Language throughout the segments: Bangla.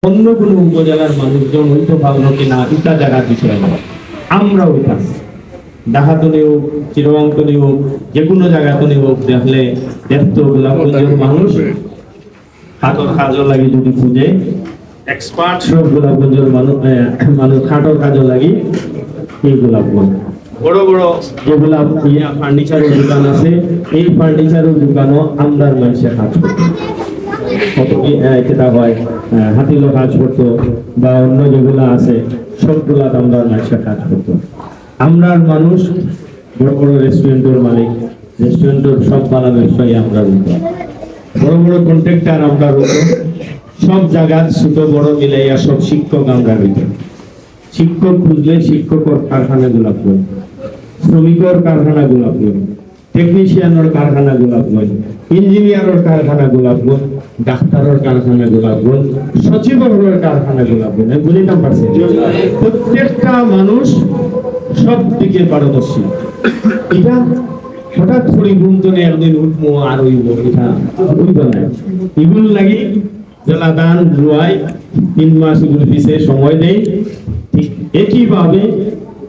অন্য কোনো উপজেলার মানুষজন হইতে পারলো কিনা এটা জায়গার বিষয় না। আমরা ওইটা ডাহাতনে হোক, চিরবঙ্কনে হোক, যে কোনো জায়গাতনে হোক, দেখলে দেখতো গোলাপগঞ্জের মানুষ হাতর কাজও লাগে যদি খুঁজে এক্সপার্ট সব গোলাপগঞ্জের মানুষ খাটর কাজও লাগে এই গোলাপগঞ্জ। বড় বড় যেগুলা ফার্নিচারের দোকান আছে, এই ফার্নিচারের দোকানও আমরার মানুষের কাজ করতো। হয় হাতিলো কাজ করতো বা অন্য যেগুলা আছে সবগুলা আমরার মানুষের কাজ করতো। আমরার মানুষ বড় বড় রেস্টুরেন্টের মালিক, রেস্টুরেন্টের সব বালা ব্যবসায়ী আমরা হতো, বড় বড় কন্ট্রাক্টর আমরা হতো, সব জায়গার ছোট বড় মিলাইয়া সব শিক্ষক আমরা হইত। শিক্ষক খুঁজলে শিক্ষকর কারখানা গোলাপগঞ্জ, শ্রমিকর কারখানা গোলাপগঞ্জ, টেকনিশিয়ানের কারখানা গোলাপগঞ্জ, ইঞ্জিনিয়ারের কারখানা গোলাপগঞ্জ, ডাক্তারের কারখানা গোলাপগঞ্জ, সচিবের কারখানা গোলাপগঞ্জ। বুঝিতাম পারছি প্রত্যেকটা মানুষ সব দিকে পারদর্শী। এটা হঠাৎ করে গুমতনে একদিন উঠবো আর হইব, এটা হইব না। এগুলো লাগি জেলা দান রুয়াই 3 মাস এগুলো পিছিয়ে সময় দেয়। ঠিক একইভাবে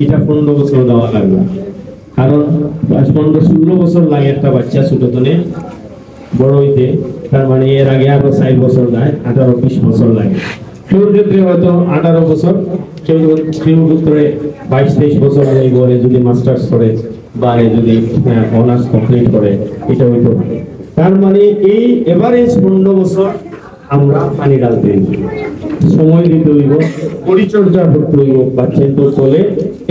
এটা 15 বছর দেওয়া লাগবে, কারণ 15-16 বছর লাগে একটা বাচ্চা ছোটতনে বড় হইতে। তার মানে এর আগে আরো 4 বছর যায়, 18-20 বছর লাগে। কেউ ক্ষেত্রে হয়তো 18 বছর, কেউ ক্ষেত্রে 22-23 বছর বলে যদি মাস্টার্স করে বা যদি অনার্স কমপ্লিট করে, এটা হইতে পারে। তার মানে এই এভারেজ 15 বছর আমরা পানি ডালতে সময় দিতে হইব, পরিচর্যা করতে হইব বাচ্চা চলে,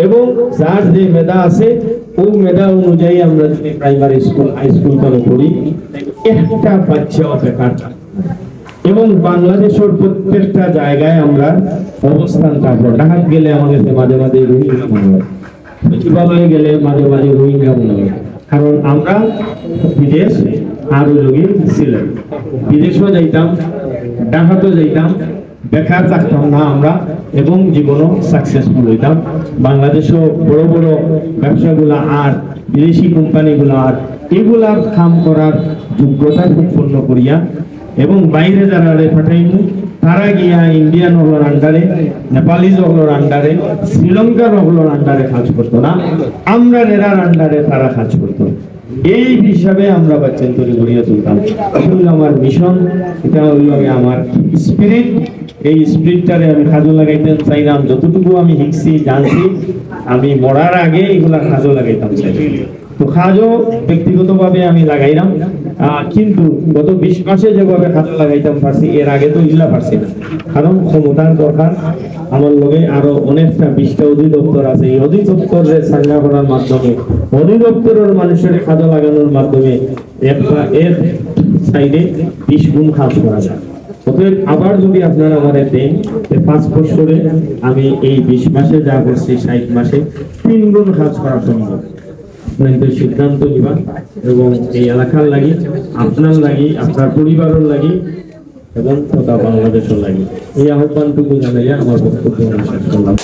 এবং যার যে মেধা আছে ও মেধা অনুযায়ী আমরা যদি প্রাইমারি স্কুল হাই স্কুল করে পড়ি, একটা বাচ্চা বেকার। এবং বাংলাদেশের প্রত্যেকটা জায়গায় আমরা অবস্থান থাকবো। ঢাকা গেলে আমাদের মাঝে মাঝে রোহিঙ্গা মনে হয়, সচিবালয়ে গেলে মাঝে মাঝে রোহিঙ্গা মনে হয়, কারণ আমরা বিদেশ আরো যোগী ছিলেন, বিদেশেও যাইতাম, ঢাকাতেও যাইতাম, বেকার থাকতাম না আমরা, এবং জীবনও সাকসেসফুল হইতাম। বাংলাদেশেও বড় বড় ব্যবসাগুলা আর বিদেশি কোম্পানিগুলো আর এগুলার কাম করার যোগ্যতা সম্পন্ন করিয়া, এবং বাইরে যারা পাঠাইমু তারা গিয়া ইন্ডিয়ান হলোর আন্ডারে, নেপালিজ হলোর আন্ডারে, শ্রীলঙ্কার হলোর আন্ডারে কাজ করতো না, আমরা নেরার আন্ডারে তারা কাজ করতো। এই হিসাবে আমরা বাচ্চা তৈরি করিয়া তুলতাম। আসলে আমার মিশন, এটা হইল আমার স্পিরিট। এই স্পিরিটটারে আমি কাজে লাগাইতে চাইলাম। যতটুকু আমি শিখছি জানছি, আমি মরার আগে এগুলা কাজে লাগাইতাম চাই। তো কাজও ব্যক্তিগতভাবে আমি লাগাইলাম, কিন্তু গত 20 মাসে যেভাবে কাজে লাগাইতাম পারছি, এর আগে তো ইল্লা পারছি না, কারণ ক্ষমতার দরকার। আমার লগে আরো অনেকটা 20টা অধিদপ্তর আছে। এই অধিদপ্তরের সাঙ্গা করার মাধ্যমে, অধিদপ্তরের মানুষের কাজে লাগানোর মাধ্যমে এর সাইডে 20 গুণ কাজ করা যায়। অতএব আবার যদি আপনারা আমাদের দেন 5 বছরে আমি এই 20 মাসে যা করছি 60 মাসে 3 গুণ কাজ করা সম্ভব। সিদ্ধান্ত নিবা, এবং এই এলাকার লাগি, আপনার লাগি, আপনার পরিবারের লাগি, এবং তথা বাংলাদেশের লাগি। এই আহ্বানটুকু জানাইয়া আমার বক্তব্য শেষ করলাম।